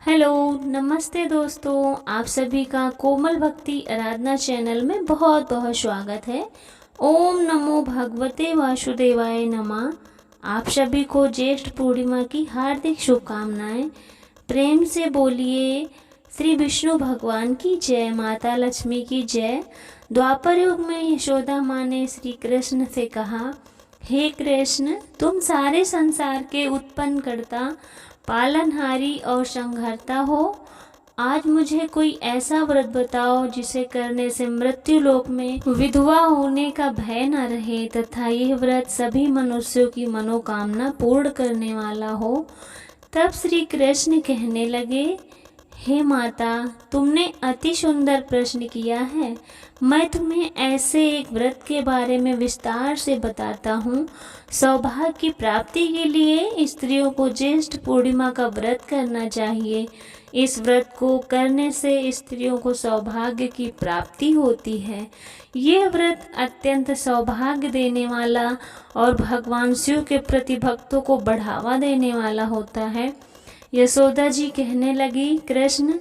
Hello, नमस्ते दोस्तों। आप सभी का कोमल भक्ति आराधना चैनल में बहुत बहुत स्वागत है। ओम नमो भगवते वासुदेवाय नमः। आप सभी को ज्येष्ठ पूर्णिमा की हार्दिक शुभकामनाएं। प्रेम से बोलिए श्री विष्णु भगवान की जय, माता लक्ष्मी की जय। द्वापर युग में यशोदा माँ ने श्री कृष्ण से कहा, हे कृष्ण, तुम सारे संसार के उत्पन्न करता, पालनहारी और संहारता हो। आज मुझे कोई ऐसा व्रत बताओ जिसे करने से मृत्यु लोक में विधवा होने का भय न रहे तथा यह व्रत सभी मनुष्यों की मनोकामना पूर्ण करने वाला हो। तब श्री कृष्ण कहने लगे, हे माता, तुमने अति सुंदर प्रश्न किया है। मैं तुम्हें ऐसे एक व्रत के बारे में विस्तार से बताता हूँ। सौभाग्य की प्राप्ति के लिए स्त्रियों को ज्येष्ठ पूर्णिमा का व्रत करना चाहिए। इस व्रत को करने से स्त्रियों को सौभाग्य की प्राप्ति होती है। यह व्रत अत्यंत सौभाग्य देने वाला और भगवान शिव के प्रति भक्तों को बढ़ावा देने वाला होता है। यशोदा जी कहने लगी, कृष्ण,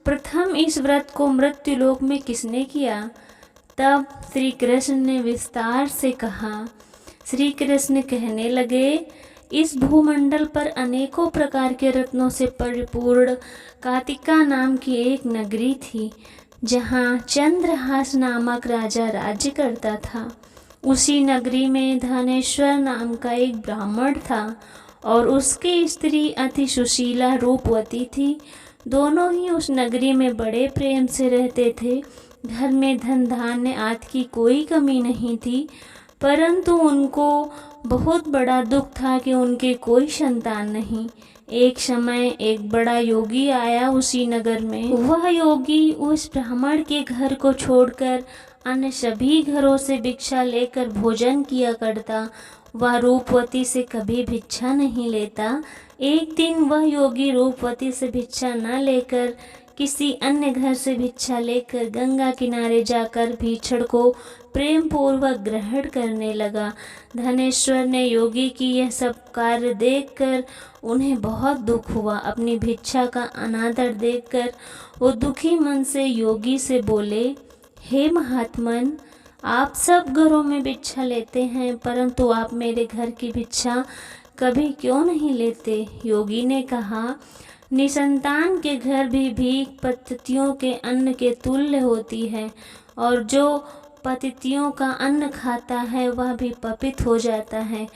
प्रथम इस व्रत को मृत्यु लोक में किसने किया? तब श्री कृष्ण ने विस्तार से कहा। श्री कृष्ण कहने लगे, इस भूमंडल पर अनेकों प्रकार के रत्नों से परिपूर्ण कातिका नाम की एक नगरी थी, जहाँ चंद्रहास नामक राजा राज्य करता था। उसी नगरी में धनेश्वर नाम का एक ब्राह्मण था और उसकी स्त्री अति सुशीला रूपवती थी। दोनों ही उस नगरी में बड़े प्रेम से रहते थे। घर में धन धान्य आदि की कोई कमी नहीं थी, परंतु उनको बहुत बड़ा दुख था कि उनके कोई संतान नहीं। एक समय एक बड़ा योगी आया उसी नगर में। वह योगी उस ब्राह्मण के घर को छोड़कर अन्य सभी घरों से भिक्षा लेकर भोजन किया करता। वह रूपवती से कभी भिक्षा नहीं लेता। एक दिन वह योगी रूपवती से भिक्षा न लेकर किसी अन्य घर से भिक्षा लेकर गंगा किनारे जाकर भीक्षण को प्रेम पूर्वक ग्रहण करने लगा। धनेश्वर ने योगी की यह सब कार्य देखकर उन्हें बहुत दुख हुआ। अपनी भिक्षा का अनादर देखकर वो दुखी मन से योगी से बोले, हे महात्मन, आप सब घरों में भिक्षा लेते हैं, परंतु आप मेरे घर की भिक्षा कभी क्यों नहीं लेते? योगी ने कहा, निसंतान के घर भी भीख पतितियों के अन्न के तुल्य होती है, और जो पतितियों का अन्न खाता है वह भी पतित हो जाता है।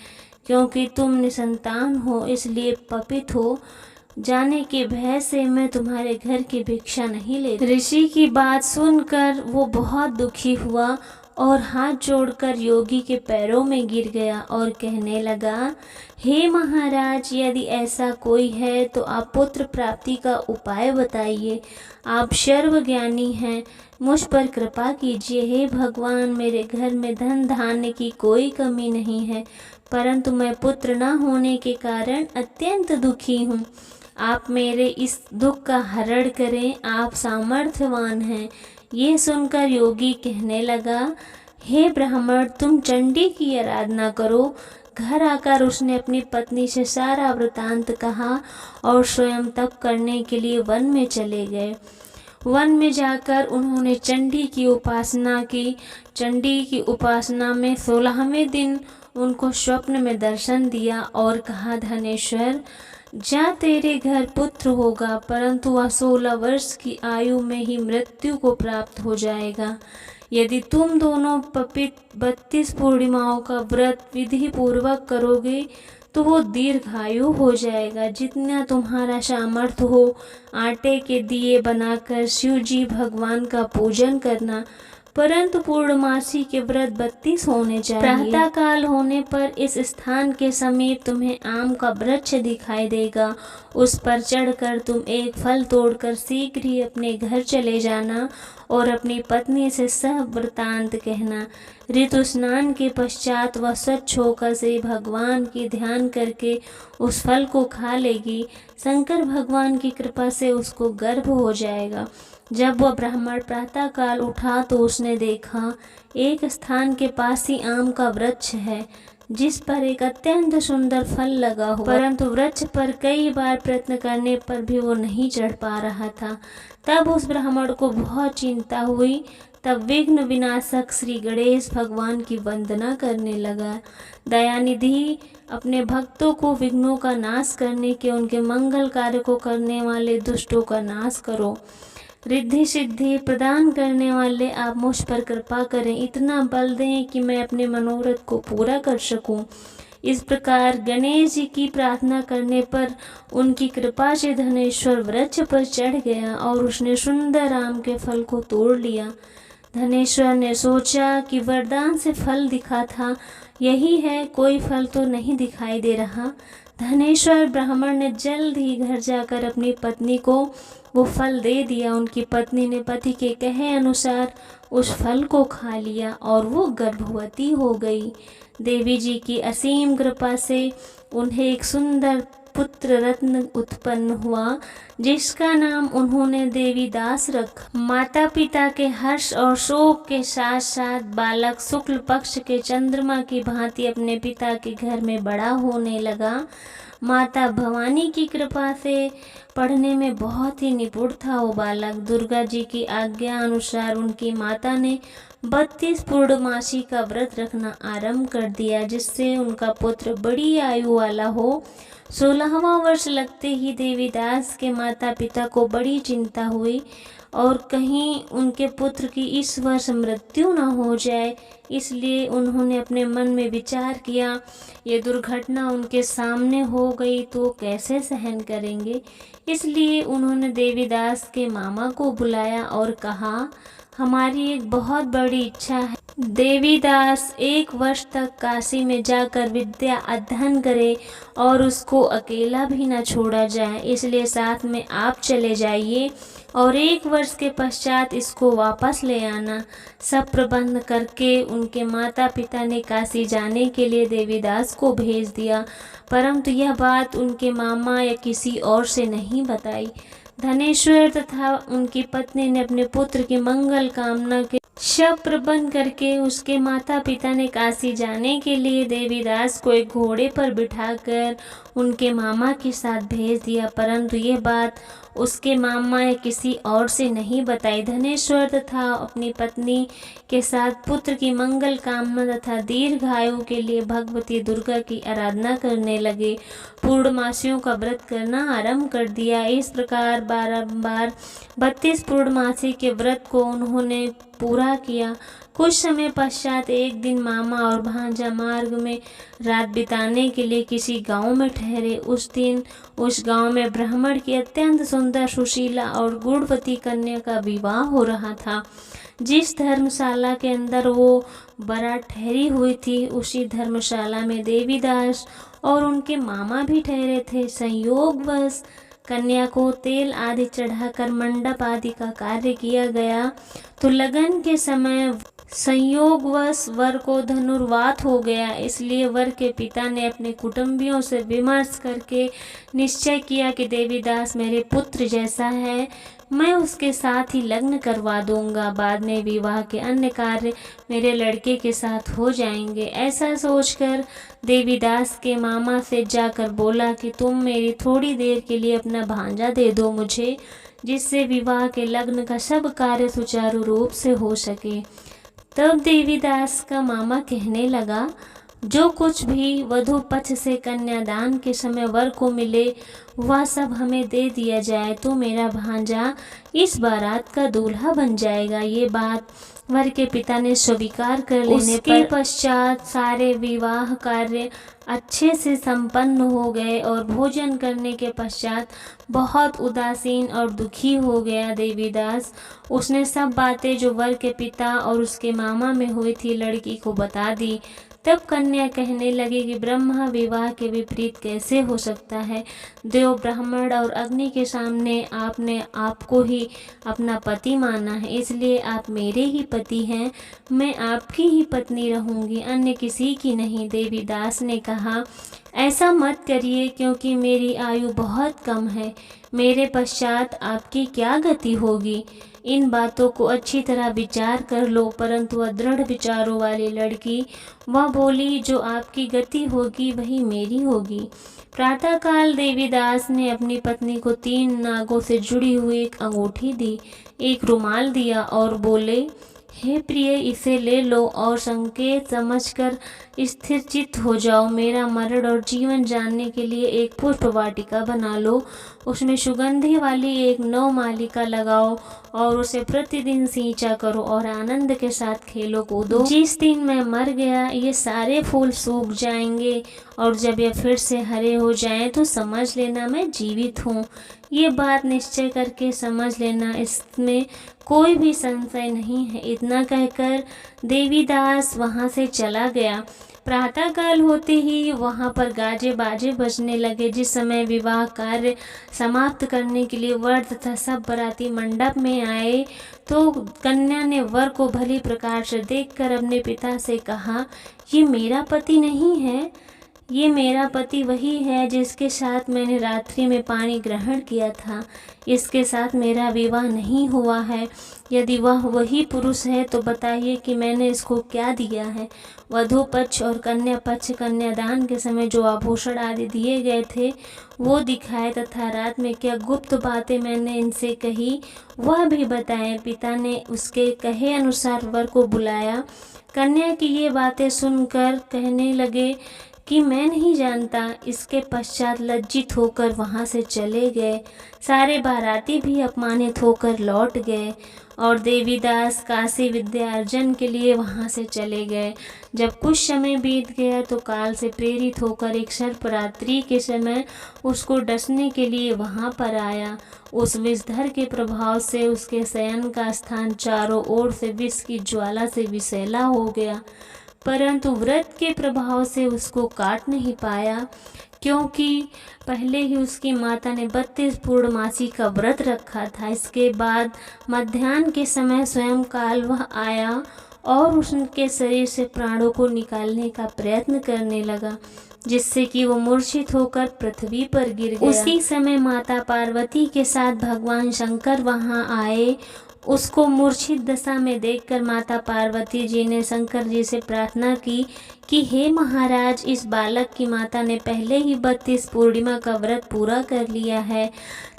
क्योंकि तुम निसंतान हो इसलिए पतित हो जाने के भय से मैं तुम्हारे घर की भिक्षा नहीं लेता। ऋषि की बात सुनकर वो बहुत दुखी हुआ और हाथ जोड़कर योगी के पैरों में गिर गया और कहने लगा, हे महाराज, यदि ऐसा कोई है तो आप पुत्र प्राप्ति का उपाय बताइए। आप सर्वज्ञानी हैं, मुझ पर कृपा कीजिए। हे भगवान, मेरे घर में धन धान्य की कोई कमी नहीं है, परंतु मैं पुत्र न होने के कारण अत्यंत दुखी हूँ। आप मेरे इस दुख का हरण करें, आप सामर्थ्यवान हैं। ये सुनकर योगी कहने लगा, हे ब्राह्मण, तुम चंडी की आराधना करो। घर आकर उसने अपनी पत्नी से सारा वृतांत कहा और स्वयं तप करने के लिए वन में चले गए। वन में जाकर उन्होंने चंडी की उपासना की। चंडी की उपासना में 16वें दिन उनको स्वप्न में दर्शन दिया और कहा, धनेश्वर, जा, तेरे घर पुत्र होगा, परंतु वह 16 वर्ष की आयु में ही मृत्यु को प्राप्त हो जाएगा। यदि तुम दोनों पवित्र 32 पूर्णिमाओं का व्रत विधि पूर्वक करोगे तो वो दीर्घायु हो जाएगा। जितना तुम्हारा सामर्थ्य हो आटे के दिए बनाकर शिव जी भगवान का पूजन करना, परंतु पूर्णमासी के व्रत 32 होने चाहिए। प्रातः काल होने पर इस स्थान के समीप तुम्हें आम का वृक्ष दिखाई देगा। उस पर चढ़कर तुम एक फल तोड़कर शीघ्र ही अपने घर चले जाना और अपनी पत्नी से सब वृतांत कहना। ऋतु स्नान के पश्चात वह स्वच्छ होकर श्री भगवान की ध्यान करके उस फल को खा लेगी। शंकर भगवान की कृपा से उसको गर्भ हो जाएगा। जब वह ब्राह्मण प्रातःकाल उठा तो उसने देखा एक स्थान के पास ही आम का वृक्ष है। जिस पर एक अत्यंत सुंदर फल लगा हो, परंतु वृक्ष पर कई बार प्रयत्न करने पर भी वो नहीं चढ़ पा रहा था। तब उस ब्राह्मण को बहुत चिंता हुई। तब विघ्न विनाशक श्री गणेश भगवान की वंदना करने लगा। दयानिधि, अपने भक्तों को विघ्नों का नाश करने के, उनके मंगल कार्य को करने वाले दुष्टों का नाश करो। रिद्धि सिद्धि प्रदान करने वाले, आप मुझ पर कृपा करें, इतना बल दें कि मैं अपने मनोरथ को पूरा कर सकूं। इस प्रकार गणेश जी की प्रार्थना करने पर उनकी कृपा से धनेश्वर वृक्ष पर चढ़ गया और उसने सुंदर आम के फल को तोड़ लिया। धनेश्वर ने सोचा कि वरदान से फल दिखा था, यही है, कोई फल तो नहीं दिखाई दे रहा। धनेश्वर ब्राह्मण ने जल्द ही घर जाकर अपनी पत्नी को वो फल दे दिया। उनकी पत्नी ने पति के कहे अनुसार उस फल को खा लिया और वो गर्भवती हो गई। देवी जी की असीम कृपा से उन्हें एक सुंदर पुत्र रत्न उत्पन्न हुआ, जिसका नाम उन्होंने देवीदास रखा। माता पिता के हर्ष और शोक के साथ साथ बालक शुक्ल पक्ष के चंद्रमा की भांति अपने पिता के घर में बड़ा होने लगा। माता भवानी की कृपा से पढ़ने में बहुत ही निपुण था वो बालक। दुर्गा जी की आज्ञा अनुसार उनकी माता ने 32 पूर्णमासी का व्रत रखना आरंभ कर दिया, जिससे उनका पुत्र बड़ी आयु वाला हो। 16वां वर्ष लगते ही देवीदास के माता पिता को बड़ी चिंता हुई और कहीं उनके पुत्र की इस वर्ष मृत्यु न हो जाए, इसलिए उन्होंने अपने मन में विचार किया, ये दुर्घटना उनके सामने हो गई तो कैसे सहन करेंगे। इसलिए उन्होंने देवीदास के मामा को बुलाया और कहा, हमारी एक बहुत बड़ी इच्छा है, देवीदास 1 वर्ष तक काशी में जाकर विद्या अध्ययन करे और उसको अकेला भी न छोड़ा जाए, इसलिए साथ में आप चले जाइए और 1 वर्ष के पश्चात इसको वापस ले आना। सब प्रबंध करके उनके माता पिता ने काशी जाने के लिए देवीदास को भेज दिया, परंतु यह बात उनके मामा या किसी और से नहीं बताई। धनेश्वर तथा उनकी पत्नी ने अपने पुत्र की मंगल कामना के सब प्रबंध करके उसके माता पिता ने काशी जाने के लिए देवीदास को एक घोड़े पर बिठाकर उनके मामा के साथ भेज दिया, परंतु यह बात उसके मामा या किसी और से नहीं बताई। धनेश्वर तथा अपनी पत्नी के साथ पुत्र की मंगल कामना तथा दीर्घायु के लिए भगवती दुर्गा की आराधना करने लगे। पूर्णमासियों का व्रत करना आरंभ कर दिया। इस प्रकार बारंबार 32 पूर्णमासी के व्रत को उन्होंने पूरा किया। कुछ समय पश्चात एक दिन मामा और भांजा मार्ग में रात बिताने के लिए किसी गांव में ठहरे। उस दिन उस गांव में ब्राह्मण की अत्यंत सुंदर, सुशीला और गुणवती कन्या का विवाह हो रहा था। जिस धर्मशाला के अंदर वो बारात ठहरी हुई थी, उसी धर्मशाला में देवीदास और उनके मामा भी ठहरे थे। संयोगवश कन्या को तेल आदि चढ़ाकर मंडप आदि का कार्य किया गया, तो लगन के समय संयोगवश वर को धनुर्वात हो गया। इसलिए वर के पिता ने अपने कुटुंबियों से विमर्श करके निश्चय किया कि देवीदास मेरे पुत्र जैसा है, मैं उसके साथ ही लग्न करवा दूंगा। बाद में विवाह के अन्य कार्य मेरे लड़के के साथ हो जाएंगे। ऐसा सोचकर देवीदास के मामा से जाकर बोला कि तुम मेरी थोड़ी देर के लिए अपना भांजा दे दो मुझे, जिससे विवाह के लग्न का सब कार्य सुचारू रूप से हो सके। तब देवीदास का मामा कहने लगा, जो कुछ भी वधू पक्ष से कन्यादान के समय वर को मिले वह सब हमें दे दिया जाए, तो मेरा भांजा इस बारात का दूल्हा बन जाएगा। ये बात वर के पिता ने स्वीकार कर लेने के पश्चात सारे विवाह कार्य अच्छे से संपन्न हो गए और भोजन करने के पश्चात बहुत उदासीन और दुखी हो गया देवीदास। उसने सब बातें जो वर के पिता और उसके मामा में हुई थी लड़की को बता दी। तब कन्या कहने लगी कि ब्रह्मा विवाह के विपरीत कैसे हो सकता है। देव, ब्राह्मण और अग्नि के सामने आपने आपको ही अपना पति माना है, इसलिए आप मेरे ही पति हैं। मैं आपकी ही पत्नी रहूंगी, अन्य किसी की नहीं। देवीदास ने कहा, ऐसा मत करिए, क्योंकि मेरी आयु बहुत कम है। मेरे पश्चात आपकी क्या गति होगी। इन बातों को अच्छी तरह विचार कर लो। परंतु अदृढ़ विचारों वाली लड़की वह बोली, जो आपकी गति होगी वही मेरी होगी। प्रातःकाल देवीदास ने अपनी पत्नी को 3 नागों से जुड़ी हुई एक अंगूठी दी, एक रुमाल दिया और बोले, हे प्रिय, इसे ले लो और संकेत समझकर स्थिर चित्त हो जाओ। मेरा मरण और जीवन जानने के लिए एक पुष्प वाटिका बना लो, उसमें सुगंधि वाली एक नवमालिका लगाओ और उसे प्रतिदिन सींचा करो और आनंद के साथ खेलो कूदो। जिस दिन मैं मर गया ये सारे फूल सूख जाएंगे और जब ये फिर से हरे हो जाएं तो समझ लेना मैं जीवित हूँ। ये बात निश्चय करके समझ लेना, इसमें कोई भी संशय नहीं है। इतना कहकर देवीदास वहाँ से चला गया। प्रातःकाल होते ही वहाँ पर गाजे बाजे बजने लगे। जिस समय विवाह कार्य समाप्त करने के लिए वर तथा सब बाराती मंडप में आए तो कन्या ने वर को भली प्रकार से देखकर अपने पिता से कहा, ये मेरा पति नहीं है, ये मेरा पति वही है जिसके साथ मैंने रात्रि में पानी ग्रहण किया था। इसके साथ मेरा विवाह नहीं हुआ है। यदि वह वही पुरुष है तो बताइए कि मैंने इसको क्या दिया है। वधू पक्ष और कन्या पक्ष कन्यादान के समय जो आभूषण आदि दिए गए थे वो दिखाए तथा रात में क्या गुप्त बातें मैंने इनसे कही वह भी बताएं। पिता ने उसके कहे अनुसार वर को बुलाया। कन्या की ये बातें सुनकर कहने लगे कि मैं नहीं जानता। इसके पश्चात लज्जित होकर वहाँ से चले गए। सारे बाराती भी अपमानित होकर लौट गए और देवीदास काशी विद्यार्जन के लिए वहाँ से चले गए। जब कुछ समय बीत गया तो काल से प्रेरित होकर एक सर्परात्रि के समय उसको डसने के लिए वहाँ पर आया। उस विषधर के प्रभाव से उसके शयन का स्थान चारों ओर से विष की ज्वाला से विषैला हो गया, परंतु व्रत के प्रभाव से उसको काट नहीं पाया, क्योंकि पहले ही उसकी माता ने 32 पूर्णमासी का व्रत रखा था। इसके बाद मध्याह्न के समय स्वयं काल वह आया और उसके शरीर से प्राणों को निकालने का प्रयत्न करने लगा, जिससे कि वो मूर्छित होकर पृथ्वी पर गिर गया। उसी समय माता पार्वती के साथ भगवान शंकर वहां आए। उसको मूर्छित दशा में देखकर माता पार्वती जी ने शंकर जी से प्रार्थना की कि हे महाराज, इस बालक की माता ने पहले ही 32 पूर्णिमा का व्रत पूरा कर लिया है,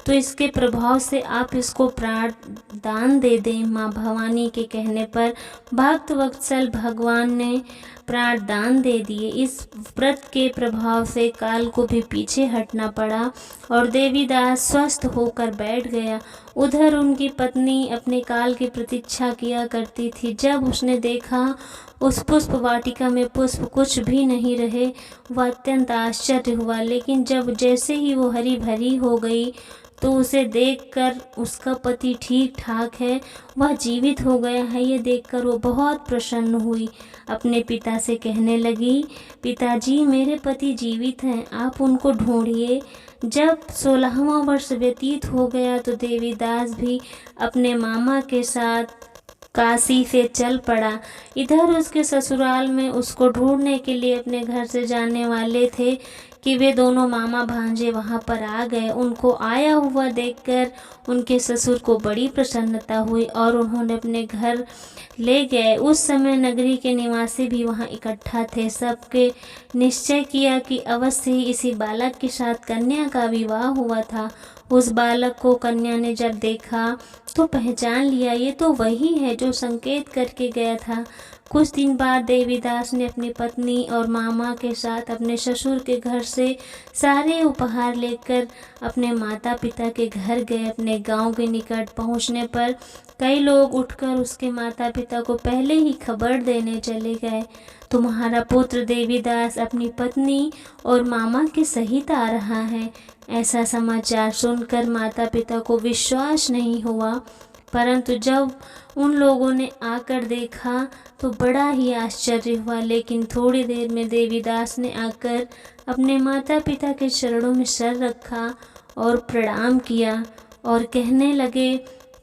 तो इसके प्रभाव से आप इसको प्राण दान दे दें। माँ भवानी के कहने पर भक्त वत्सल भगवान ने प्राण दान दे दिए। इस व्रत के प्रभाव से काल को भी पीछे हटना पड़ा और देवीदास स्वस्थ होकर बैठ गया। उधर उनकी पत्नी अपने काल की प्रतीक्षा किया करती थी। जब उसने देखा उस पुष्प वाटिका में पुष्प कुछ भी नहीं रहे, वह अत्यंत आश्चर्य हुआ। लेकिन जब जैसे ही वो हरी भरी हो गई तो उसे देखकर उसका पति ठीक ठाक है, वह जीवित हो गया है, ये देखकर वो बहुत प्रसन्न हुई। अपने पिता से कहने लगी, पिताजी, मेरे पति जीवित हैं, आप उनको ढूंढिए। जब 16वां वर्ष व्यतीत हो गया तो देवीदास भी अपने मामा के साथ काशी से चल पड़ा। इधर उसके ससुराल में उसको ढूंढने के लिए अपने घर से जाने वाले थे कि वे दोनों मामा भांजे वहां पर आ गए। उनको आया हुआ देखकर उनके ससुर को बड़ी प्रसन्नता हुई और उन्होंने अपने घर ले गए। उस समय नगरी के निवासी भी वहां इकट्ठा थे। सबके निश्चय किया कि अवश्य ही इसी बालक के साथ कन्या का विवाह हुआ था। उस बालक को कन्या ने जब देखा तो पहचान लिया, ये तो वही है जो संकेत करके गया था। कुछ दिन बाद देवीदास ने अपनी पत्नी और मामा के साथ अपने ससुर के घर से सारे उपहार लेकर अपने माता पिता के घर गए। अपने गांव के निकट पहुंचने पर कई लोग उठकर उसके माता पिता को पहले ही खबर देने चले गए, तुम्हारा पुत्र देवीदास अपनी पत्नी और मामा के सहित आ रहा है। ऐसा समाचार सुनकर माता पिता को विश्वास नहीं हुआ, परंतु जब उन लोगों ने आकर देखा तो बड़ा ही आश्चर्य हुआ। लेकिन थोड़ी देर में देवीदास ने आकर अपने माता पिता के चरणों में सर रखा और प्रणाम किया और कहने लगे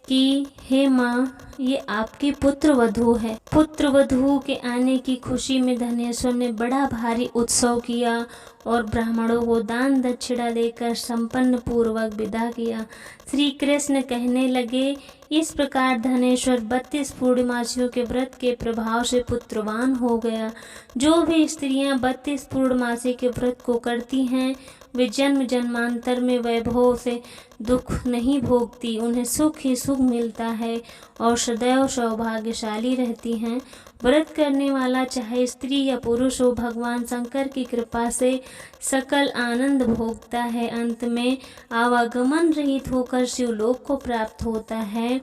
कि हे माँ, ये आपकी पुत्र वधू है। पुत्र वधू के आने की खुशी में धनेश्वर ने बड़ा भारी उत्सव किया और ब्राह्मणों को दान दक्षिणा देकर संपन्न पूर्वक विदा किया। श्री कृष्ण कहने लगे, इस प्रकार धनेश्वर 32 पूर्णमासियों के व्रत के प्रभाव से पुत्रवान हो गया। जो भी स्त्रियां 32 पूर्णमासी के व्रत को करती हैं, वे जन्म जन्मांतर में वैभव से दुख नहीं भोगती, उन्हें सुख ही सुख मिलता है और सदैव सौभाग्यशाली रहती हैं। व्रत करने वाला चाहे स्त्री या पुरुष हो, भगवान शंकर की कृपा से सकल आनंद भोगता है। अंत में आवागमन रहित होकर शिवलोक को प्राप्त होता है।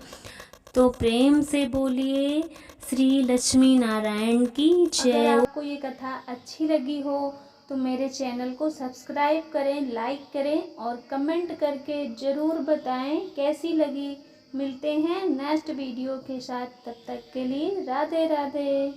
तो प्रेम से बोलिए श्री लक्ष्मी नारायण की जय। अगर आपको ये कथा अच्छी लगी हो तो मेरे चैनल को सब्सक्राइब करें, लाइक करें और कमेंट करके ज़रूर बताएं कैसी लगी। मिलते हैं नेक्स्ट वीडियो के साथ, तब तक के लिए राधे राधे।